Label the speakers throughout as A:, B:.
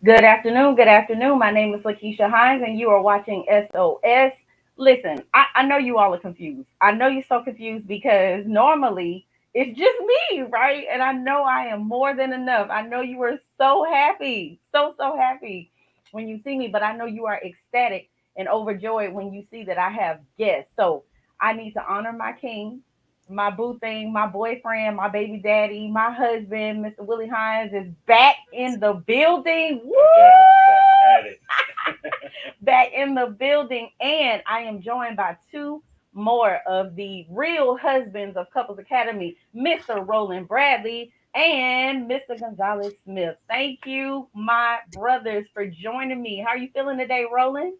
A: Good afternoon. Good afternoon. My name is LaKeesha Hines, and you are watching SOS. Listen, I know you all are confused. I know you're so confused because normally it's just me, right? And I know I am more than enough. I know you were so happy, so happy when you see me, but I know you are ecstatic and overjoyed when you see that I have guests. So I need to honor my king, my boo thing, my boyfriend, my baby daddy, my husband, Mr. Willie Hines is back in the building. Woo!
B: Back at it.
A: Back in the building. And I am joined by two more of the real husbands of Couples Academy, Mr. Roland Bradley and Mr. Gonzalez Smith. Thank you, my brothers, for joining me. How are you feeling today, Roland?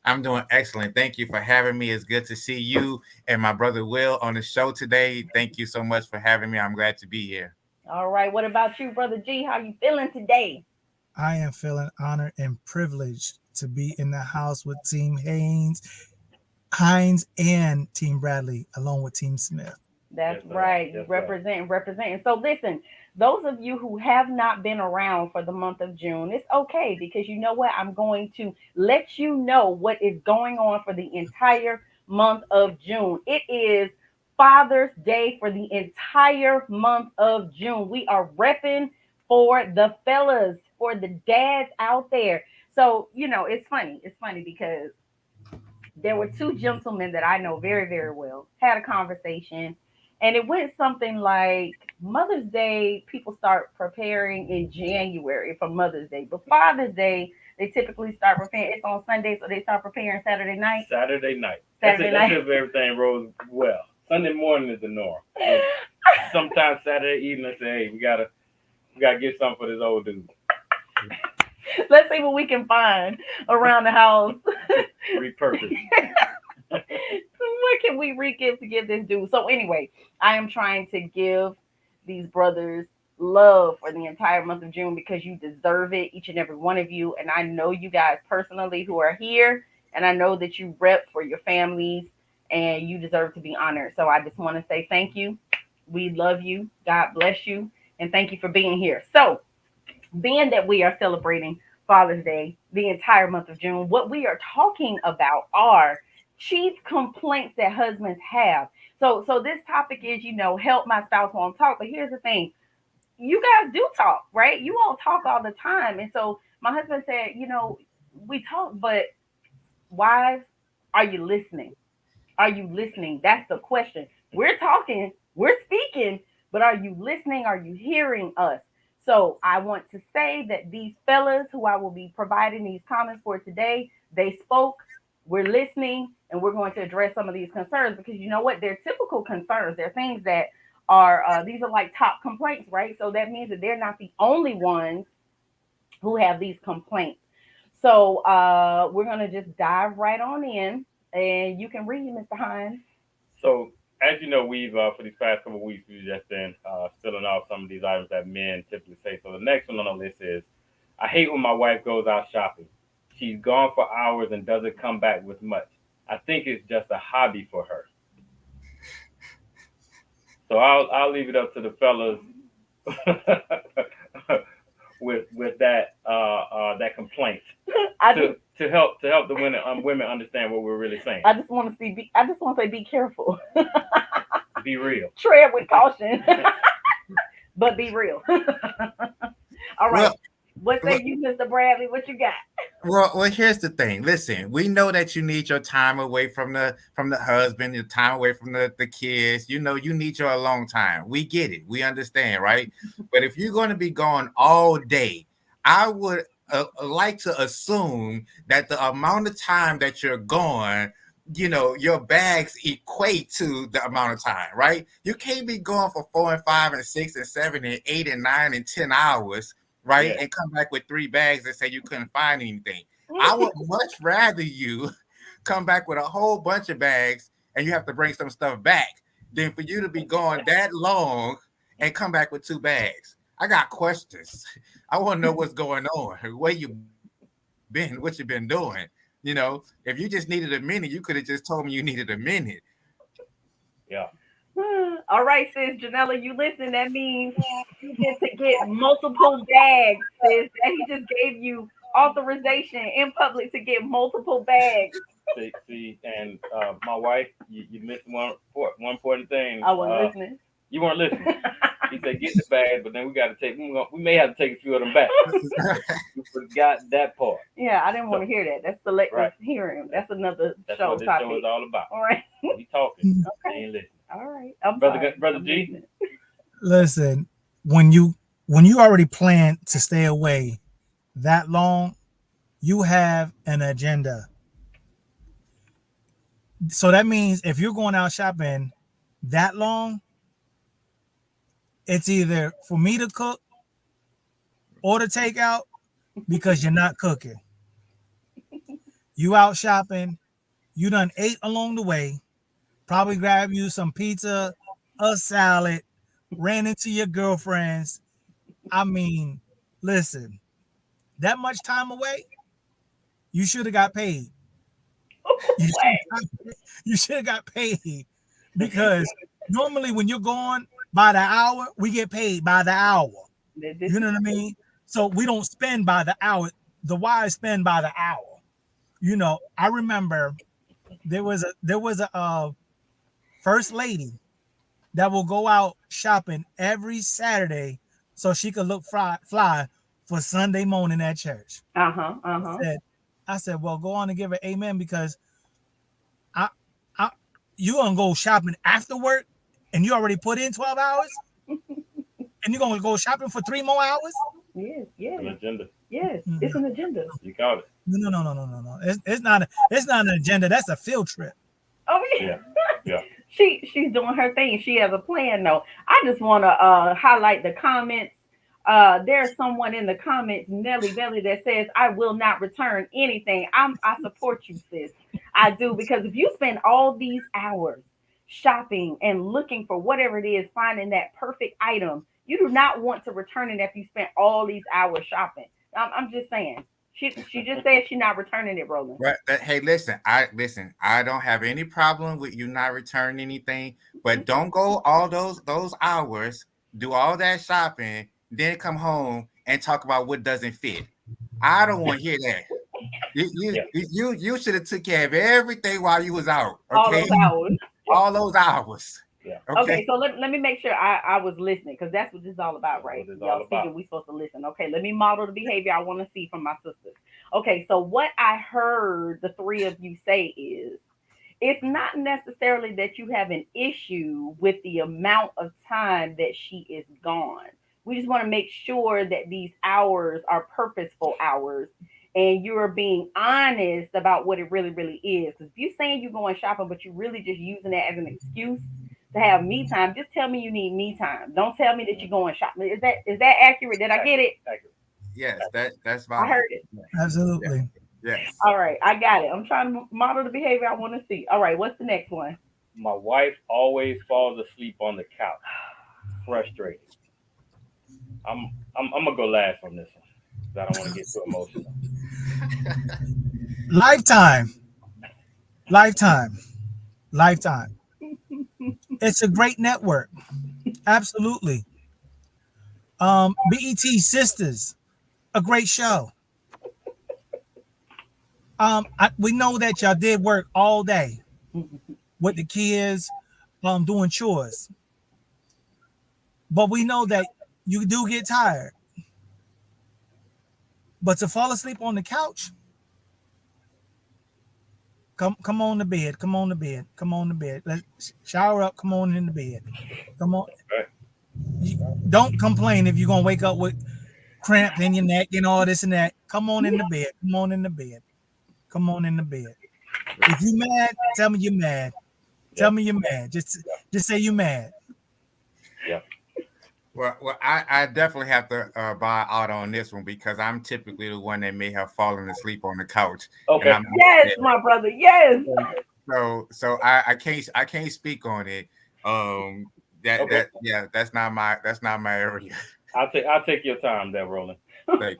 C: I'm doing excellent. Thank you for having me. It's good to see you and my brother Will on the show today. Thank you so much for having me. I'm glad to be here.
A: All right. What about you, Brother G? How are you feeling today?
D: I am feeling honored and privileged to be in the house with Team Hines and Team Bradley, along with Team Smith.
A: That's
B: Yes, sir.
A: right. You
B: Yes, sir.
A: representing. So listen, those of you who have not been around for the month of June, it's okay because you know what? I'm going to let you know what is going on for the entire month of June. It is Father's Day for the entire month of June. We are repping for the fellas, for the dads out there. So, it's funny. It's funny because there were two gentlemen that I know very, very well, had a conversation, and it went something like Mother's Day, people start preparing in January for Mother's Day, but Father's Day, they typically start preparing. It's on Sunday, so they start preparing Saturday night.
B: Saturday night. That's
A: Saturday
B: it. That's
A: night.
B: if everything rolls well. Sunday morning is the norm. But sometimes Saturday evening, I say, hey, we gotta get something for this old dude.
A: Let's see what we can find around the house.
B: Repurpose.
A: What can we re-give to give this dude? So anyway, I am trying to give these brothers love for the entire month of June because you deserve it, each and every one of you. And I know you guys personally who are here, and I know that you rep for your families and you deserve to be honored. So I just want to say thank you. We love you. God bless you. And thank you for being here. So, being that we are celebrating Father's Day the entire month of June, what we are talking about are chief complaints that husbands have. So this topic is, help my spouse won't talk. But here's the thing: you guys do talk, right? You all talk all the time. And so my husband said, we talk, but wives, are you listening? Are you listening? That's the question. We're talking, we're speaking, but are you listening? Are you hearing us? So I want to say that these fellas who I will be providing these comments for today, they spoke, we're listening, and we're going to address some of these concerns because you know what? They're typical concerns. They're things that are, these are like top complaints, right? So that means that they're not the only ones who have these complaints. So we're going to just dive right on in and you can read, Mr. Hines.
B: So as you know, we've for these past couple of weeks we've just been filling out some of these items that men typically say. So the next one on the list is, I hate when my wife goes out shopping. She's gone for hours and doesn't come back with much. I think it's just a hobby for her. So I'll leave it up to the fellas with that complaint
A: I
B: to
A: just
B: to help the women understand what we're really saying.
A: I just want to see. I just want to say, be careful.
B: Be real.
A: Tread with caution, but be real. All right.
C: Well,
A: What say
C: well,
A: you, Mr. Bradley? What you got?
C: well, here's the thing. Listen, we know that you need your time away from the husband, your time away from the kids. You know, you need your alone time. We get it. We understand, right? But if you're going to be gone all day, I would like to assume that the amount of time that you're gone, your bags equate to the amount of time, right? You can't be gone for 4 and 5 and 6 and 7 and 8 and 9 and 10 hours, right?
B: Yes.
C: And come back with 3 bags and say you couldn't find anything. I would much rather you come back with a whole bunch of bags and you have to bring some stuff back than for you to be gone that long and come back with 2 bags. I got questions. I want to know what's going on, where you been, what you been doing. If you just needed a minute, you could have just told me you needed a minute.
B: Yeah.
A: All right, sis Janella, you listen. That means you get to get multiple bags, sis. That he just gave you authorization in public to get multiple bags.
B: See, and my wife, you missed one important thing.
A: I wasn't listening.
B: You weren't listening. He said, "Get the bag," but then we got to take. We may have to take a few of them back. You forgot that part.
A: Yeah, I didn't want to hear that. That's selective
B: Right.
A: hearing. That's another
B: That's
A: show
B: what this
A: topic.
B: show is all about.
A: All right.
B: We talking. They
A: Okay.
B: ain't listening.
A: All right. I'm
B: Brother,
A: sorry.
B: brother
A: I'm
B: G.
A: listening.
D: Listen, when you already plan to stay away that long, you have an agenda. So that means if you're going out shopping that long, it's either for me to cook or to take out because you're not cooking. You out shopping, you done ate along the way, probably grab you some pizza, a salad, ran into your girlfriends. I mean, listen, that much time away, you should have got paid. You
A: What?
D: should you should have got paid because normally when you're going by the hour, we get paid by the hour.
A: This
D: You know what I mean? So we don't spend by the hour. The wives spend by the hour. I remember there was a first lady that will go out shopping every Saturday so she could look fly for Sunday morning at church.
A: uh-huh.
D: I
A: Uh-huh.
D: said, I said, well, go on and give her amen because I, I, you gonna go shopping after work and you already put in 12 hours and you're gonna go shopping for 3 more hours?
A: Yes,
B: An
A: yes,
B: agenda.
A: yes. It's
D: Mm-mm.
A: an agenda.
B: You caught it.
D: No. It's not an agenda. That's a field trip.
A: Oh yeah.
B: Yeah. Yeah.
A: She's doing her thing. She has a plan though. I just want to highlight the comments. There's someone in the comments, Nelly Belly, that says, "I will not return anything." I support you, sis. I do because if you spend all these hours shopping and looking for whatever it is, finding that perfect item, you do not want to return it after you spent all these hours shopping. I'm just saying. She just said she's not returning it, Roland.
C: But hey, listen. I don't have any problem with you not returning anything, but don't go all those hours, do all that shopping, then come home and talk about what doesn't fit. I don't want to hear that. You you
B: Yeah.
C: you should have took care of everything while you was out.
A: All
C: Okay,
A: those hours.
C: all those hours.
B: Yeah.
C: Okay.
A: Okay, so let me make sure I was listening because that's what this is all about,
B: That's
A: right?
B: what it's
A: Y'all
B: all
A: speaking,
B: about.
A: we supposed to listen. Okay, let me model the behavior I want to see from my sisters. Okay, so what I heard the three of you say is it's not necessarily that you have an issue with the amount of time that she is gone. We just want to make sure that these hours are purposeful hours and you're being honest about what it really, really is. Because if you're saying you're going shopping, but you're really just using that as an excuse to have me time, just tell me you need me time. Don't tell me that you're going shopping. Is that accurate? Did I get
B: Accurate.
A: it?
B: Accurate.
C: Yes, that's
A: I
C: fine.
A: heard it.
C: Yes.
D: Absolutely.
C: Yes.
A: All right, I got it. I'm trying to model the behavior I want to see. All right, what's the next one?
B: My wife always falls asleep on the couch. Frustrated. I'm gonna go last on this one. 'Cause I don't want to get too emotional.
D: Lifetime, lifetime, lifetime. It's a great network. Absolutely. BET Sisters, a great show. We know that y'all did work all day with the kids, doing chores, but we know that you do get tired. But to fall asleep on the couch, come on to bed, come on to bed, come on to bed. Let's shower up, come on in the bed. Come on.
B: Right.
D: Don't complain if you're gonna wake up with cramps in your neck and all this and that. Come on in the bed. Come on in the bed. Come on in the bed. If you mad, tell me you're mad. Tell
B: Yeah.
D: me you're mad.
B: Yeah.
D: Just say you're mad.
B: Yeah.
C: Well, I definitely have to buy out on this one because I'm typically the one that may have fallen asleep on the couch, and
B: Okay.
C: I'm not
A: Yes,
C: there.
A: my brother. Yes.
C: So I can't speak on it. That
B: Okay.
C: that yeah, that's not my area.
B: I'll take your time there, Roland.
C: Like,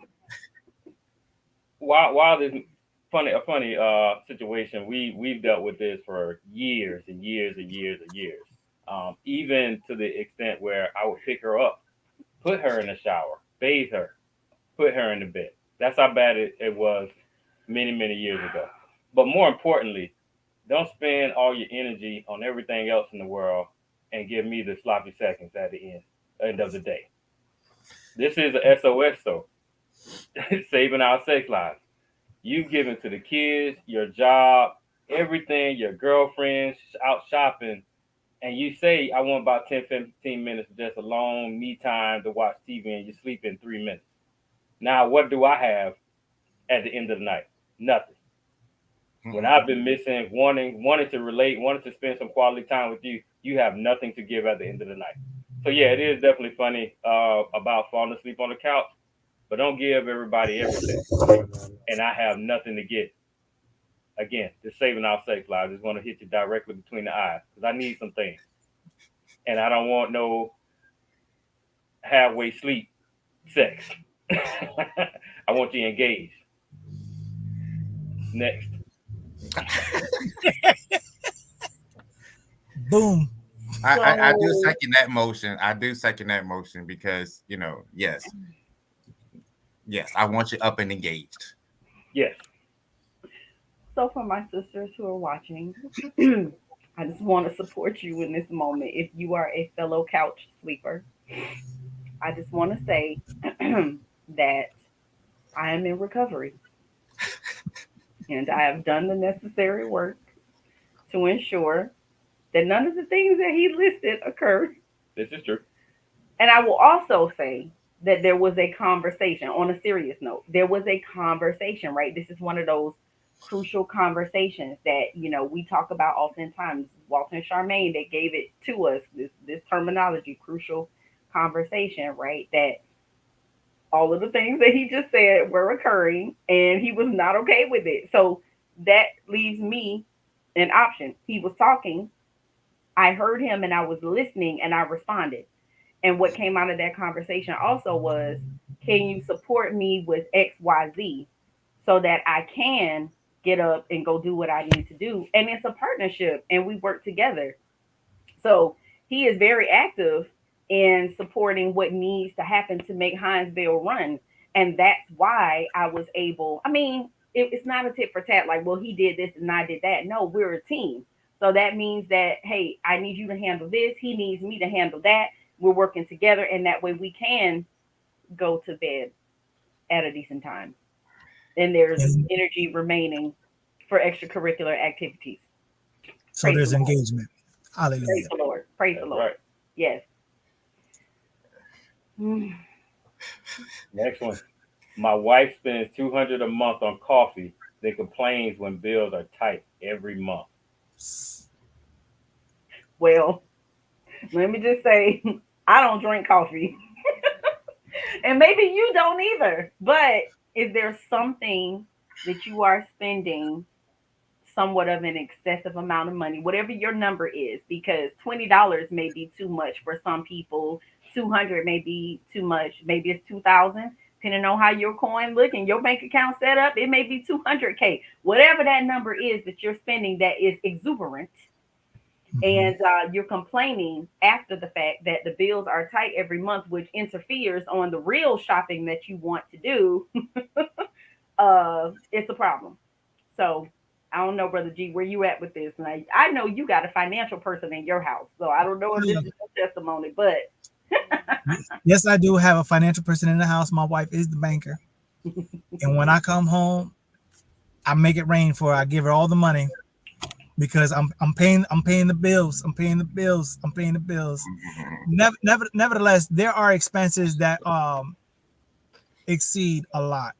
B: While this funny situation, we've dealt with this for years and years and years and years. even to the extent where I would pick her up, put her in the shower, bathe her, put her in the bed. That's how bad it was many, many years ago. But more importantly, don't spend all your energy on everything else in the world and give me the sloppy seconds at the end of the day. This is a SOS though, saving our sex lives. You giving to the kids, your job, everything, your girlfriends out shopping, and you say I want about 10, 15 minutes of just alone me time to watch TV, and you sleep in 3 minutes. Now what do I have at the end of the night? Nothing. When I've been missing, wanting to relate, wanting to spend some quality time with you, you have nothing to give at the end of the night. So yeah, it is definitely funny about falling asleep on the couch, but don't give everybody everything, and I have nothing to get. Again, just saving our sex lives is going to hit you directly between the eyes because I need some things, and I don't want no halfway sleep sex. I want you engaged. Next.
D: Boom.
C: I do
A: So,
C: second that motion. I do second that motion because yes, I want you up and engaged.
B: Yes.
A: so for my sisters who are watching, I just want to support you in this moment. If you are a fellow couch sleeper, I just want to say that I am in recovery and I have done the necessary work to ensure that none of the things that he listed occur.
B: This is true.
A: And I will also say that there was a conversation on a serious note. There was a conversation, right? This is one of those crucial conversations that, we talk about oftentimes. Walter and Charmaine, they gave it to us, this terminology, crucial conversation, right? That all of the things that he just said were occurring and he was not okay with it. So that leaves me an option. He was talking, I heard him and I was listening and I responded. And what came out of that conversation also was, can you support me with XYZ so that I can get up and go do what I need to do? And it's a partnership and we work together. So he is very active in supporting what needs to happen to make Hinesville run. And that's why I was able, it's not a tit for tat, like, well, he did this and I did that. No, we're a team. So that means that, hey, I need you to handle this. He needs me to handle that. We're working together. And that way we can go to bed at a decent time. And there's
D: And
A: energy remaining for extracurricular activities.
D: so
A: Praise
D: there's
A: the Lord.
D: engagement.
A: Praise
D: Hallelujah.
A: the Lord. Praise the
B: That's
A: Lord.
B: right.
A: Yes. Mm.
B: Next one. My wife spends 200 a month on coffee, then complains when bills are tight every month.
A: Well, let me just say, I don't drink coffee. And maybe you don't either. But is there something that you are spending somewhat of an excessive amount of money, whatever your number is? Because $20 may be too much for some people. 200 may be too much. Maybe it's 2,000. Depending on how your coin look and your bank account set up, it may be 200K. Whatever that number is that you're spending that is exuberant,
D: Mhm.
A: and you're complaining after the fact that the bills are tight every month, which interferes on the real shopping that you want to do, it's a problem. So I don't know, Brother G, where you at with this. And I know you got a financial person in your house, so I don't know if this is your testimony, but
D: Yes, I do have a financial person in the house. My wife is the banker. And when I come home, I make it rain for her. I give her all the money because I'm paying the bills. I'm paying the bills. I'm paying the bills. Nevertheless, there are expenses that exceed a lot.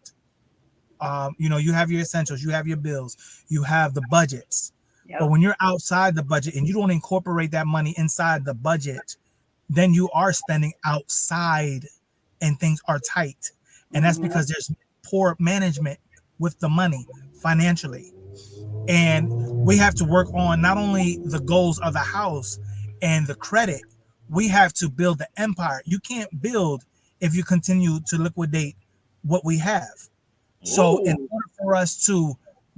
D: You have your essentials, you have your bills, you have the budgets. But
A: yep.
D: when you're outside the budget and you don't incorporate that money inside the budget, then you are spending outside and things are tight. And that's
A: Hmm.
D: because there's poor management with the money financially. And we have to work on not only the goals of the house and the credit, we have to build the empire. You can't build if you continue to liquidate what we have. So, in
A: Ooh.
D: order for us to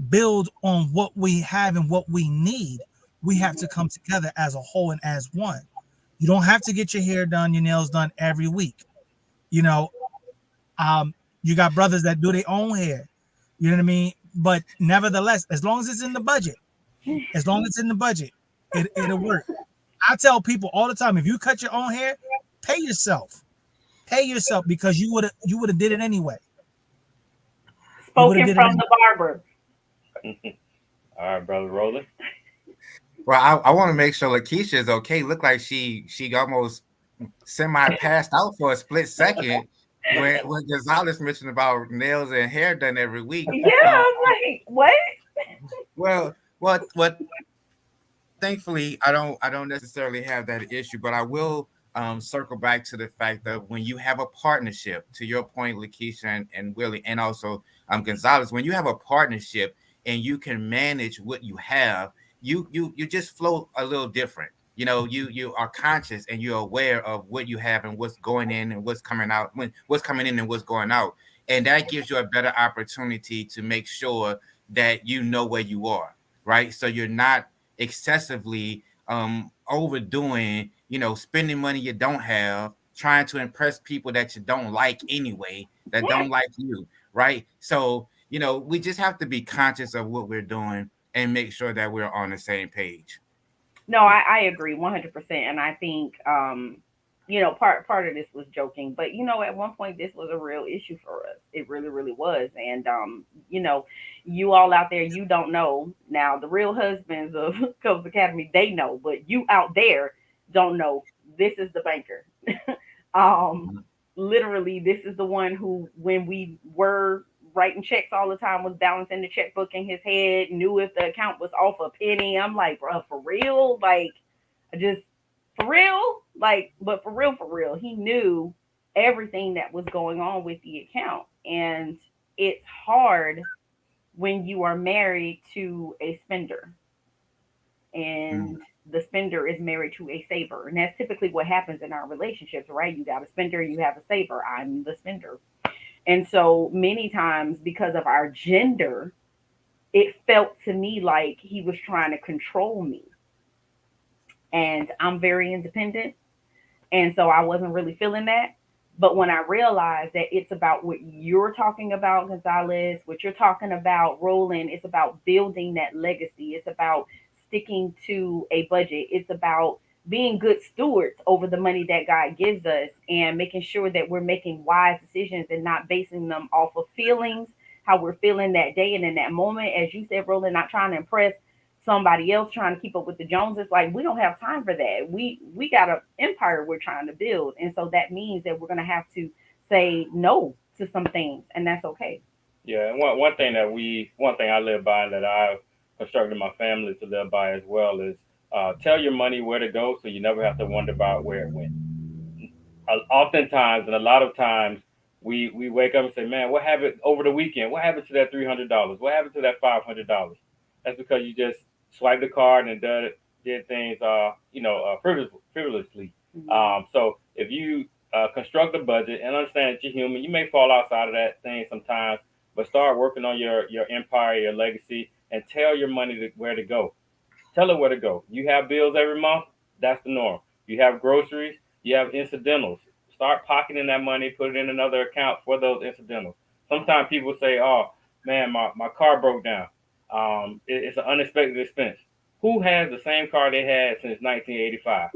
D: build on what we have and what we need, we have to come together as a whole and as one. You don't have to get your hair done, your nails done every week. You know, you got brothers that do their own hair. You know what I mean? But nevertheless, as long as it's in the budget, as long as it's in the budget, it'll work. I tell people all the time, if you cut your own hair, pay yourself. Pay yourself because you would have did it anyway. You would have
A: Spoken
D: did it
A: from
D: anyway.
A: the barber.
B: All right, brother, rolling.
C: Well, I want to make sure LaKeesha is okay. Look like she almost semi passed out for a split second when Gonzalez mentioned about nails and hair done every week.
A: Yeah, I'm like, what?
C: Well, what thankfully I don't necessarily have that issue, but I will circle back to the fact that when you have a partnership, to your point, LaKeisha and Willie, and also Gonzalez, when you have a partnership and you can manage what you have, you just flow a little different. You are conscious and you're aware of what you have and what's going in and what's coming out, when what's coming in and what's going out, and that gives you a better opportunity to make sure that you know where you are, right? So you're not excessively overdoing, spending money you don't have, trying to impress people that you don't like anyway, that don't like you, right? So, we just have to be conscious of what we're doing and make sure that we're on the same page.
A: No, I agree 100%, and I think part of this was joking, but at one point this was a real issue for us. It really, really was, and you all out there, you don't know now. The real husbands of Coach Academy, they know, but you out there don't know. This is the banker. um, Literally, this is the one who, when we were writing checks all the time, was balancing the checkbook in his head, knew if the account was off a penny. I'm like, bro, for real? Like, I just, for real? Like, but for real, he knew everything that was going on with the account. And it's hard when you are married to a spender
C: Mm,
A: and the spender is married to a saver. And that's typically what happens in our relationships, right? You got a spender, you have a saver. I'm the spender. And so many times, because of our gender, it felt to me like he was trying to control me. And I'm very independent. And so I wasn't really feeling that. But when I realized that it's about what you're talking about, Gonzalez, what you're talking about, Roland, it's about building that legacy. It's about sticking to a budget. It's about being good stewards over the money that God gives us and making sure that we're making wise decisions and not basing them off of feelings, how we're feeling that day and in that moment. As you said, Roland, not trying to impress somebody else, trying to keep up with the Joneses. Like, we don't have time for that. We got an empire we're trying to build, and so that means that we're gonna have to say no to some things, and that's okay.
B: Yeah, and one thing I live by and that I've constructed my family to live by as well is tell your money where to go, so you never have to wonder about where it went. Oftentimes and a lot of times we wake up and say, man, what happened over the weekend? What happened to that $300? What happened to that $500? That's because you just swiped the card and did things frivolously.
A: Mhm.
B: So if you construct a budget and understand that you're human, you may fall outside of that thing sometimes, but start working on your empire, your legacy, and tell your money where to go. Tell it where to go. You have bills every month. That's the norm. You have groceries. You have incidentals. Start pocketing that money. Put it in another account for those incidentals. Sometimes people say, "Oh man, my car broke down. It's an unexpected expense." Who has the same car they had since 1985?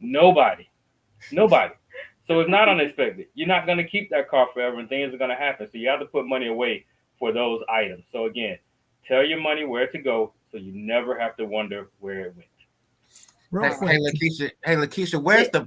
B: Nobody. Nobody. So it's not unexpected. You're not going to keep that car forever, and things are going to happen. So you have to put money away for those items. So again, tell your money where to go, so you never have to wonder where it went.
D: Real
C: Hey,
A: Right.
C: hey,
D: quick.
C: LaKeisha, hey, LaKeisha,
A: Yeah,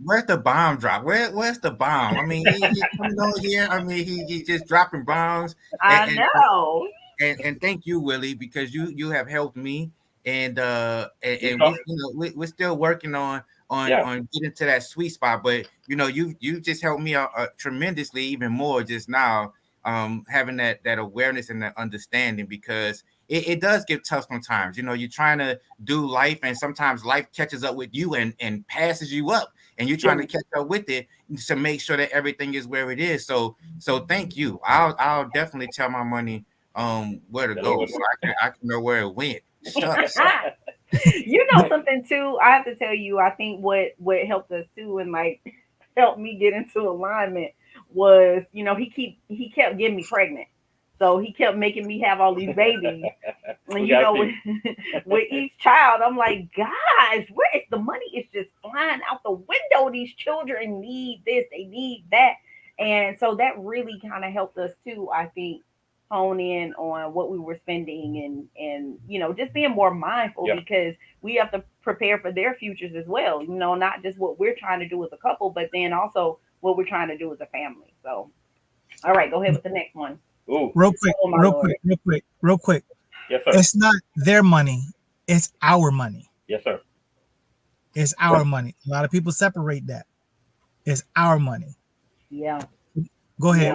C: where's the bomb drop? Where's the bomb? I mean, he coming on here. I mean, he just dropping bombs, and,
A: I
C: and
A: know.
C: and thank you, Willie, because you have helped me,
B: We
C: and
B: talk,
C: we're still working
B: yeah,
C: on getting to that sweet spot. But you just helped me out tremendously, even more just now, having that awareness and that understanding, because it does get tough sometimes. You're trying to do life, and sometimes life catches up with you and passes you up, and you're trying to catch up with it to make sure that everything is where it is. So thank you. I'll definitely tell my money where to
B: tell it
C: go,
B: where to
C: so
B: go.
C: I can know where it went. Shucks.
A: You know something too, I have to tell you, I think what helped us too and like helped me get into alignment was, he kept getting me pregnant. So he kept making me have all these babies. And
B: We got
A: with,
B: you.
A: with each child, I'm like, gosh, where is the money? It's just flying out the window. These children need this, they need that. And so that really kind of helped us too, I think, hone in on what we were spending and just being more mindful
B: Yeah.
A: because we have to prepare for their futures as well. Not just what we're trying to do as a couple, but then also what we're trying to do as a family. So, all right, go ahead with the next one.
B: Ooh.
D: Real quick,
A: Oh my
D: real
A: lord.
D: quick, real quick, real quick.
B: Yes, sir.
D: It's not their money, it's our money.
B: Yes, sir.
D: It's our money. A lot of people separate that. It's our money.
A: Yeah.
D: Go
A: Yeah.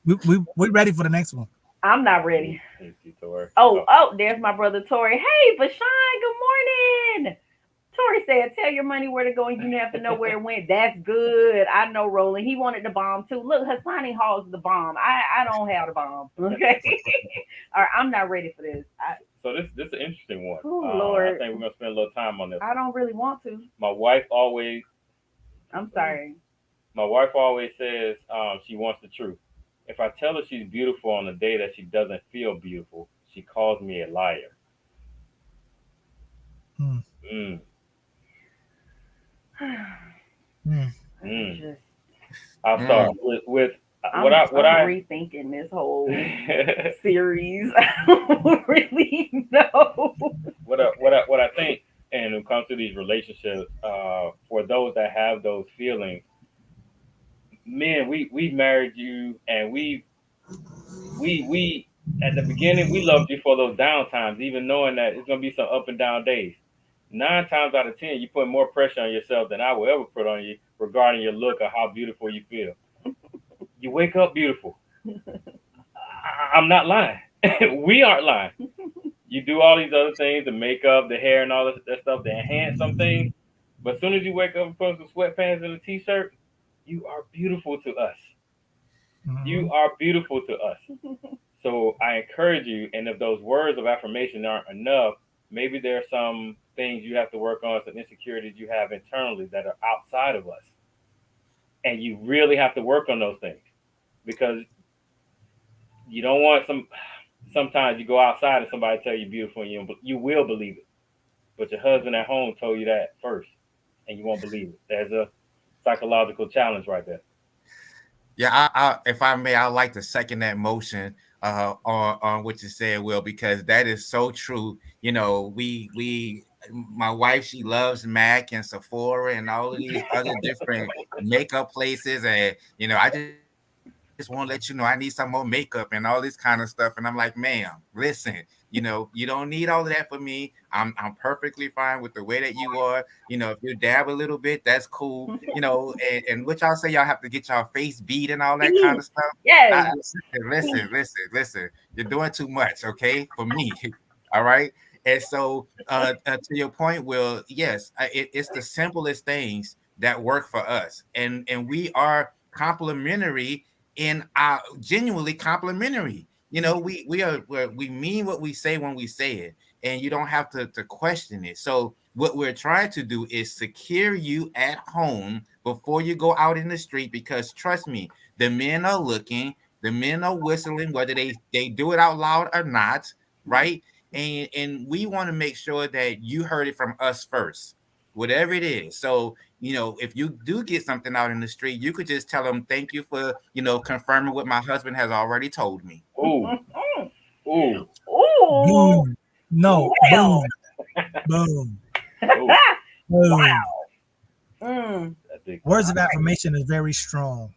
D: ahead. We ready for the next one.
A: I'm not ready.
B: Easy to work.
A: Oh, there's my brother Tori. Hey, Vashawn, good morning. Tori said, "Tell your money where to go, and you have to know where it went." That's good. I know, Roland. He wanted the bomb too. Look, Hassani hogs the bomb. I don't have the bomb. Okay. All right, I'm not ready for this.
B: So this is an interesting one.
A: Oh
B: I
A: Lord,
B: think we're gonna spend a little time on this.
A: I don't really want to.
B: My wife always
A: I'm sorry.
B: my wife always says she wants the truth. If I tell her she's beautiful on the day that she doesn't feel beautiful, she calls me a liar.
D: Hmm.
B: Mm,
D: Hmm.
B: mm.
A: Just,
B: I'll start with
A: I'm,
B: what I
A: I'm rethinking this whole series. I don't really know.
B: what I think, and when it comes to these relationships, for those that have those feelings, men, we married you, and we at the beginning we loved you for those down times, even knowing that it's gonna be some up and down days. 9 times out of 10, you put more pressure on yourself than I will ever put on you regarding your look or how beautiful you feel. You wake up beautiful. I'm not lying. We aren't lying. You do all these other things, the makeup, the hair, and all that stuff to enhance some things. But as soon as you wake up and put on some sweatpants and a t-shirt, you are beautiful to us. You
D: Mhm.
B: are beautiful to us. So I encourage you, and if those words of affirmation aren't enough, maybe there are some things you have to work on, some insecurities you have internally that are outside of us. And you really have to work on those things because you don't want sometimes you go outside and somebody tell you beautiful and you will believe it. But your husband at home told you that first and you won't believe it. There's a psychological challenge right there.
C: Yeah, if I may, I'd like to second that motion on what you said, Will, because that is so true. We my wife, she loves Mac and Sephora and all of these other different makeup places, and I just want to let you know I need some more makeup and all this kind of stuff. And I'm like, ma'am, listen, you don't need all of that for me. I'm perfectly fine with the way that you are. If you dab a little bit, that's cool. And which y'all say y'all have to get y'all face beat and all that kind of
A: Beans.
C: stuff.
A: Yes.
C: Listen. You're doing too much, okay, for me. All right. And so, to your point, Will, yes, it's the simplest things that work for us, and we are complementary in our genuinely complementary. We mean what we say when we say it, and you don't have to question it. So what we're trying to do is secure you at home before you go out in the street, because trust me, the men are looking, the men are whistling, whether they do it out loud or not, right? And we want to make sure that you heard it from us first, whatever it is. So if you do get something out in the street, you could just tell them thank you for confirming what my husband has already told me.
B: Ooh, ooh,
A: Ooh.
D: Boom. No.
A: Well.
D: Boom. Boom.
B: ooh.
D: Boom.
A: Mm.
B: I think
D: Words of affirmation is very strong.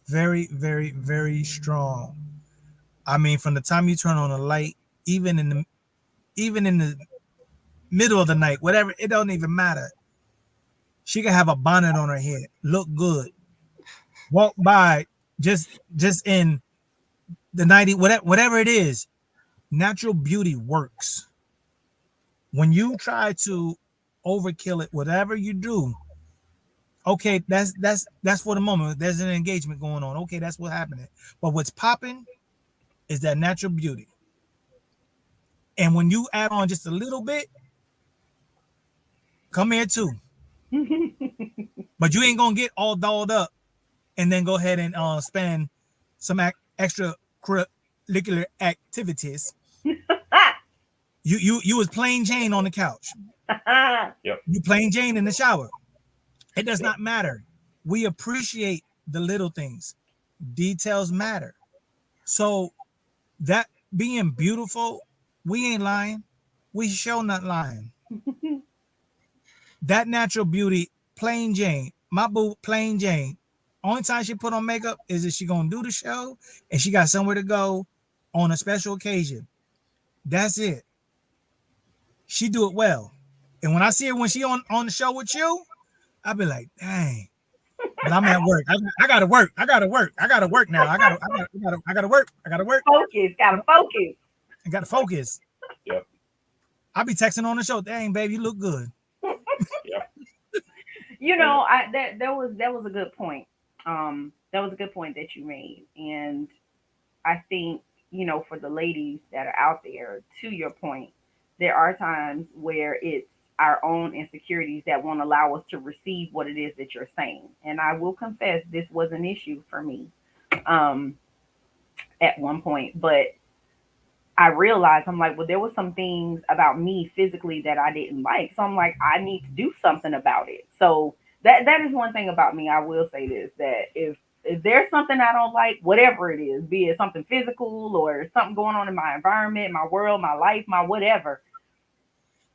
D: Very, very, very strong. I mean, from the time you turn on a light, even in the even in the middle of the night, whatever, it don't even matter. She can have a bonnet on her head, look good, walk by just in the 90, whatever it is. Natural beauty works. When you try to overkill it, whatever you do, okay, that's for the moment. There's an engagement going on. Okay, that's what's happening. But what's popping is that natural beauty. And when you add on just a little bit, Come here too. But you ain't gonna get all dolled up and then go ahead and spend some extra curricular activities. You was plain Jane on the couch.
B: Yep.
D: You plain Jane in the shower. It does
B: Yep.
D: not matter. We appreciate the little things. Details matter. So that being beautiful, we ain't lying. We show not lying. That natural beauty, plain Jane. My boo, plain Jane. Only time she put on makeup is if she gonna do the show and she got somewhere to go on a special occasion. That's it. She do it well. And when I see her when she on the show with you, I be like, dang. But I'm at work. I gotta work. I gotta work. I gotta work now. I gotta work. I gotta work.
A: Focus, gotta focus.
D: I gotta focus.
B: Yep.
D: I be texting on the show. Dang, baby, you look good.
B: Yep.
A: You
B: And
A: know, that was a good point. That was a good point that you made, and I think, for the ladies that are out there, to your point, there are times where it's our own insecurities that won't allow us to receive what it is that you're saying. And I will confess, this was an issue for me, um, at one point, but I realized, I'm like, well, there was some things about me physically that I didn't like. So I'm like, I need to do something about it. So that is one thing about me. I will say this, that if there's something I don't like, whatever it is, be it something physical or something going on in my environment, my world, my life, my whatever,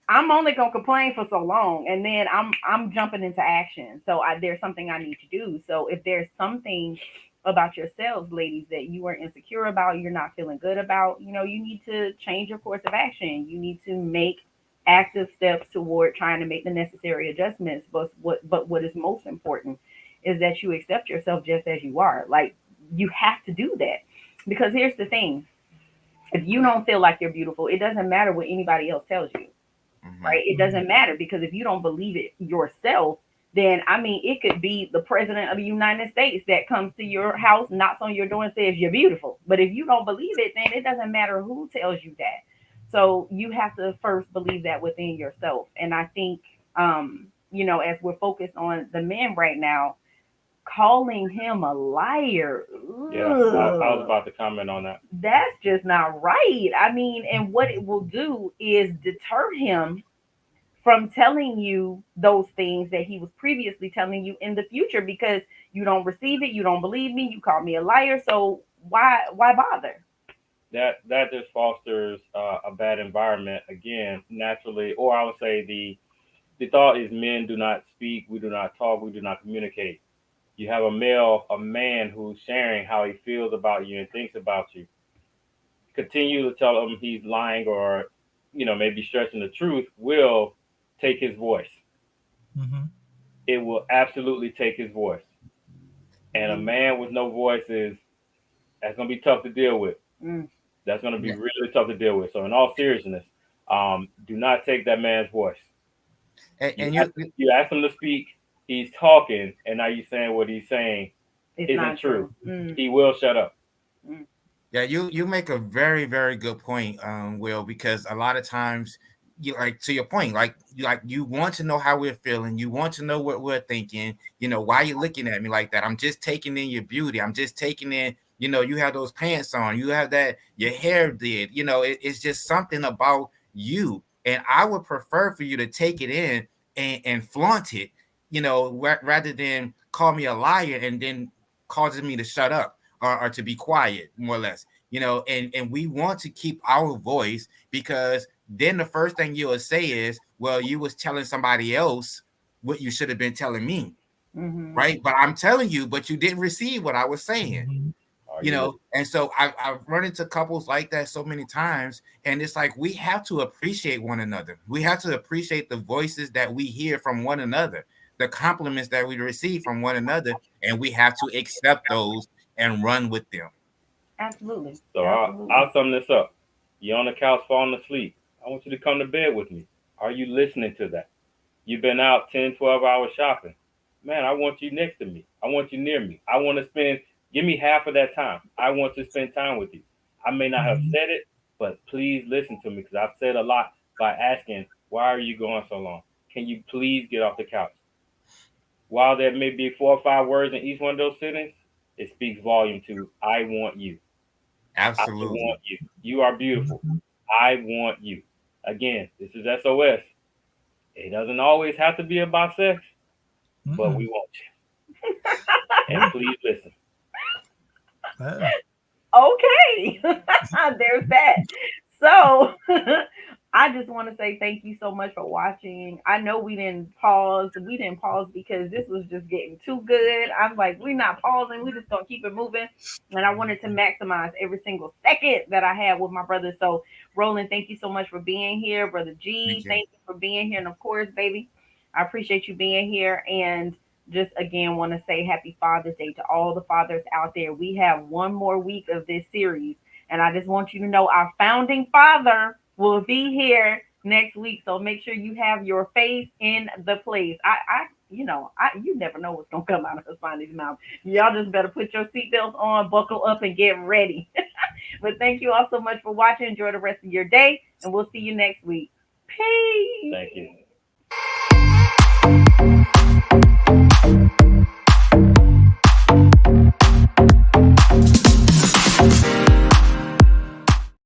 A: I'm only gonna complain for so long, and then I'm jumping into action. So there's something I need to do. So if there's something about yourselves, ladies, that you are insecure about, you're not feeling good about, you need to change your course of action. You need to make active steps toward trying to make the necessary adjustments. But what is most important is that you accept yourself just as you are. Like, you have to do that, because here's the thing: if you don't feel like you're beautiful, it doesn't matter what anybody else tells you,
C: Hmm.
A: right? It doesn't matter, because if you don't believe it yourself, then I mean, it could be the president of the United States that comes to your house, knocks on your door, and says you're beautiful. But if you don't believe it, then it doesn't matter who tells you that. So you have to first believe that within yourself. And I think, as we're focused on the men right now, calling him a liar,
B: yeah, I was
A: ugh,
B: about to comment on that.
A: that's just not right. I mean, and what it will do is deter him from telling you those things that he was previously telling you in the future, because you don't receive it, you don't believe me, you call me a liar. So why bother?
B: That just fosters a bad environment again, naturally, or I would say the thought is men do not speak, we do not talk, we do not communicate. You have a man who's sharing how he feels about you and thinks about you. Continue to tell him he's lying or, maybe stretching the truth will take his voice.
D: Mm-hmm.
B: It will absolutely take his voice. And a
A: Mm,
B: man with no voice that's gonna be tough to deal with.
A: mm,
B: That's gonna be
C: Yeah.
B: really tough to deal with. So in all seriousness, do not take that man's voice. You
C: And
B: ask, you ask him to speak, he's talking, and now you're saying what he's saying
A: it's
B: isn't
A: not
B: true.
A: true. Mm,
B: He will shut up.
A: mm,
C: Yeah, you make a very very good point, Will, because a lot of times, you like to your point, you want to know how we're feeling, you want to know what we're thinking. Why you looking at me like that? I'm just taking in your beauty. I'm just taking in. You have those pants on. You have that. Your hair did. It's just something about you, and I would prefer for you to take it in and flaunt it. Rather than call me a liar and then causes me to shut up or to be quiet, more or less. And we want to keep our voice, because then the first thing you'll say is, well, you was telling somebody else what you should have been telling me,
A: mm-hmm.
C: right? But I'm telling you, but you didn't receive what I was saying.
D: Mm-hmm.
B: Are you listening?
C: And so I've run into couples like that so many times, and it's like we have to appreciate one another. We have to appreciate the voices that we hear from one another, the compliments that we receive from one another, and we have to accept those and run with them.
A: Absolutely,
B: So
A: absolutely.
B: I'll sum this up. You're on the couch falling asleep. I want you to come to bed with me. Are you listening to that? You've been out 10, 12 hours shopping. Man, I want you next to me. I want you near me. Give me half of that time. I want to spend time with you. I may not have
D: Mm-hmm.
B: said it, but please listen to me, because I've said a lot by asking, why are you going so long? can you please get off the couch? While there may be 4 or 5 words in each one of those sentences, it speaks volume to I want you. I
C: Absolutely.
B: want you. You are beautiful. I want you. Again, this is SOS. It doesn't always have to be about sex, but we want you. And please listen.
A: Okay. There's that. So I just want to say thank you so much for watching. I know we didn't pause. We didn't pause because this was just getting too good. I'm like, we're not pausing. We just gonna keep it moving. And I wanted to maximize every single second that I had with my brother. So Roland, thank you so much for being here. Brother G,
C: Thank you.
A: thank you for being here. And of course, baby, I appreciate you being here. And just again want to say happy Father's Day to all the fathers out there. We have one more week of this series, and I just want you to know our founding father will be here next week. So make sure you have your face in the place. You never know what's gonna come out of Husbandi's mouth. Y'all just better put your seatbelts on, buckle up, and get ready. But thank you all so much for watching. Enjoy the rest of your day, and we'll see you next week. Peace.
B: Thank you.